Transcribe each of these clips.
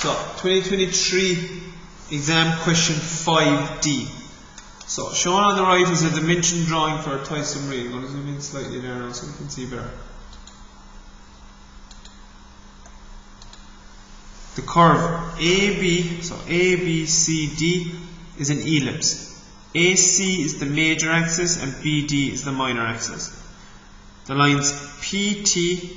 So 2023 exam question 5D. So shown on the right is a dimension drawing for a toy submarine. I'm going to zoom in slightly there now so you can see better. The curve AB, so ABCD is an ellipse. AC is the major axis and BD is the minor axis. The lines PT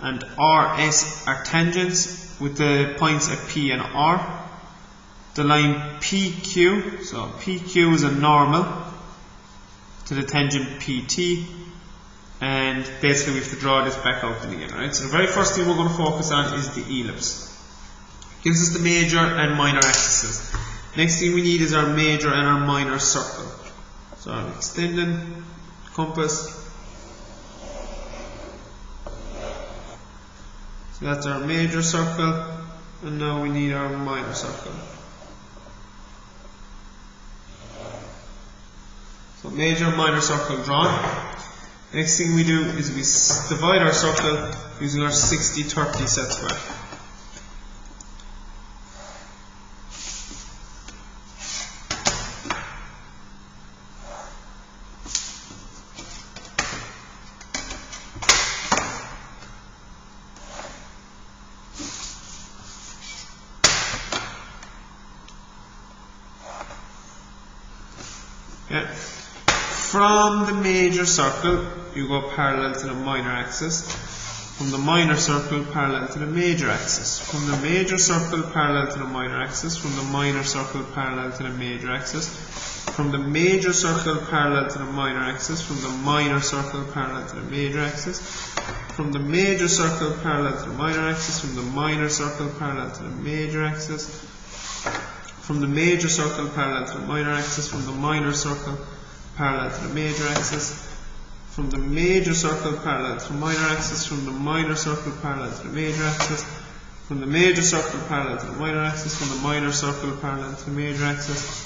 and RS are tangents with the points at P and R. The line PQ, so PQ is a normal to the tangent PT, and basically we have to draw this back out again, right? So the very first thing we're going to focus on is the ellipse. It gives us the major and minor axes. Next thing we need is our major and our minor circle. So I'm extending compass. So that's our major circle, and now we need our minor circle. So major, minor circle drawn. Next thing we do is we divide our circle using our 60-30 set square. Okay. From the major circle, you go parallel to the minor axis. From the minor circle, parallel to the major axis. From the major circle, parallel to the minor axis. From the minor circle, parallel to the major axis. From the major circle, parallel to the minor axis. From the minor circle, parallel to the major axis. From the major circle, parallel to the minor axis. From the minor circle, parallel to the major axis. From the major circle, parallel to the minor axis. From the minor circle, parallel to the major axis. From the major circle, parallel to the minor axis. From the minor circle, parallel to the major axis. From the major circle, parallel to the minor axis. From the minor circle, parallel to the major axis.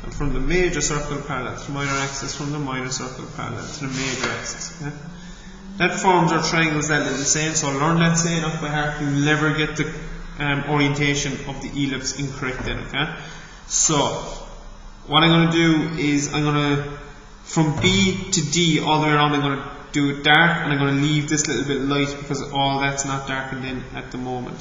And from the major circle, parallel to the minor axis. From the minor circle, parallel to the major axis. Okay? That forms our triangles that little saying, so learn that saying off by heart. You'll never get the orientation of the ellipse incorrect then, okay? So what I'm going to do is I'm going to, from B to D all the way around, I'm going to do it dark, and I'm going to leave this little bit light because all that's not darkened in at the moment.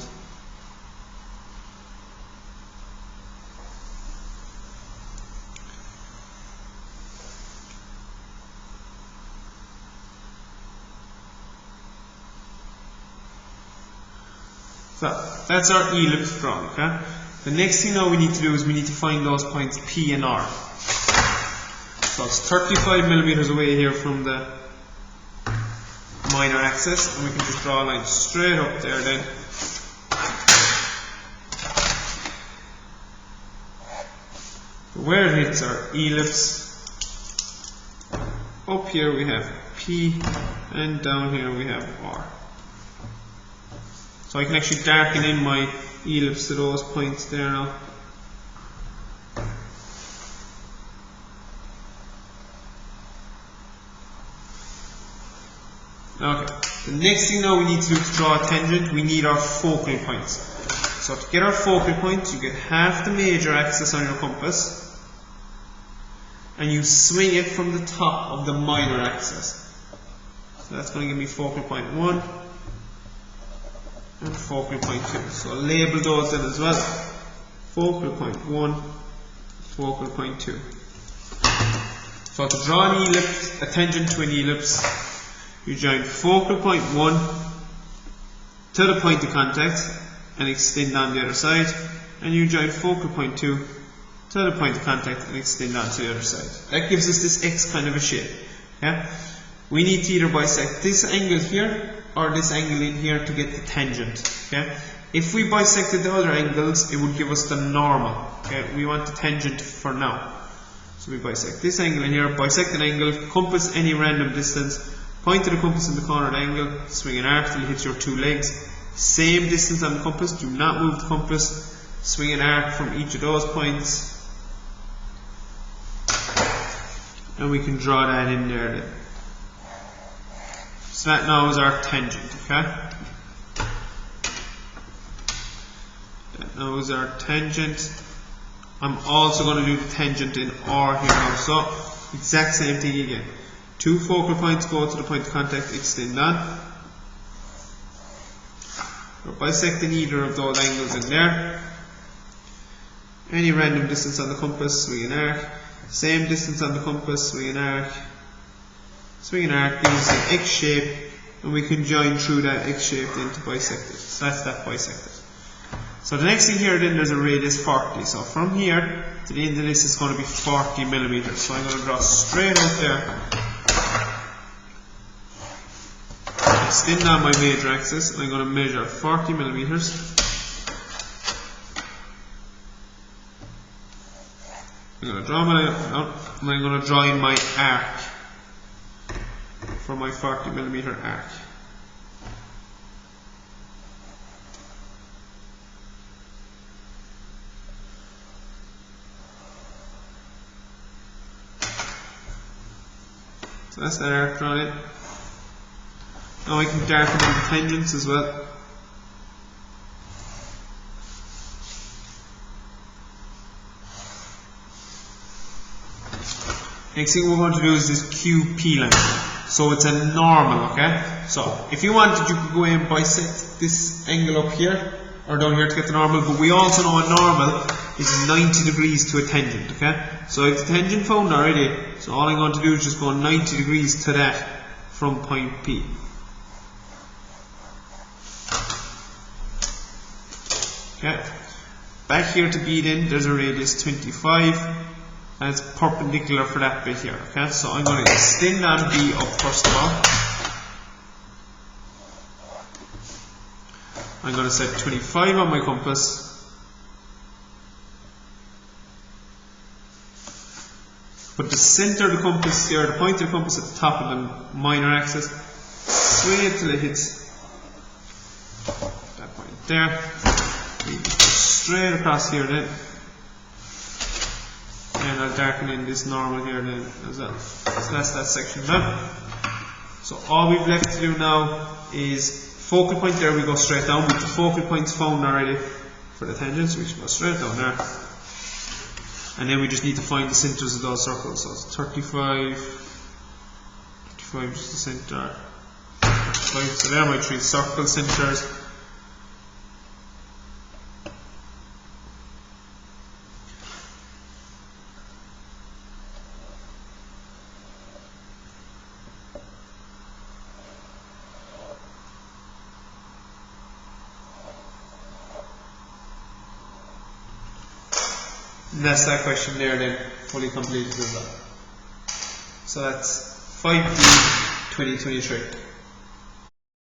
So that's our ellipse drawn, okay? The next thing now we need to do is we need to find those points P and R. So it's 35 millimeters away here from the minor axis, and we can just draw a line straight up there then. Where it hits our ellipse, up here we have P, and down here we have R. So I can actually darken in my ellipse to those points there now. Okay, the next thing now we need to do to draw a tangent, we need our focal points. So to get our focal points, you get half the major axis on your compass, and you swing it from the top of the minor axis. So that's going to give me focal point 1 and focal point 2. So I'll label those then as well. Focal point 1, focal point 2. So to draw an ellipse, a tangent to an ellipse, you join focal point 1 to the point of contact and extend on the other side, and you join focal point 2 to the point of contact and extend on to the other side. That gives us this X kind of a shape. Yeah? We need to either bisect this angle here or this angle in here to get the tangent. Okay? If we bisected the other angles, it would give us the normal. Okay? We want the tangent for now. So we bisect this angle in here, bisect an angle, compass any random distance, point to the compass in the corner of the angle, swing an arc till it hits your two legs. Same distance on the compass, do not move the compass, swing an arc from each of those points, and we can draw that in there then. So that now is our tangent, okay? Now is our tangent. I'm also going to do the tangent in R here now. So exact same thing again. Two focal points go to the point of contact, extend on. We're bisecting either of those angles in there. Any random distance on the compass, swing an arc. Same distance on the compass, swing an arc. Swing an arc gives us an X shape, and we can join through that X shape then to bisect it. So that's that bisected. So the next thing here then, there's a radius 40. So from here to the end of this is going to be 40 millimeters. So I'm going to draw straight out there. Extend on my major axis, and I'm going to measure 40 millimeters. I'm going to draw my line out, and I'm going to draw in my arc for my 40 millimeter arc. So that's that arc drawn in. Now I can darken in the tangents as well. Next thing we're going to do is this QP line. So it's a normal, okay? So if you wanted, you could go in and bisect this angle up here or down here to get the normal, but we also know a normal is 90 degrees to a tangent, okay? So if the tangent found already, so all I'm going to do is just go 90 degrees to that from point P. Okay. Back here to B then, there's a radius 25, and it's perpendicular for that bit here, okay? So I'm going to extend on B up first of all. I'm going to set 25 on my compass. Put the center of the compass here, the point of the compass at the top of the minor axis. Swing it till it hits that point there. Straight across here then. And I'll darken in this normal here then as well. So that's that section done. So all we've left to do now is focal point there, we go straight down with the focal points found already for the tangents, we should go straight down there. And then we just need to find the centers of those circles. So it's 35 is the center. 35. So there are my three circle centers. And that's that question there then, fully completed as well. So that's 5D 2023.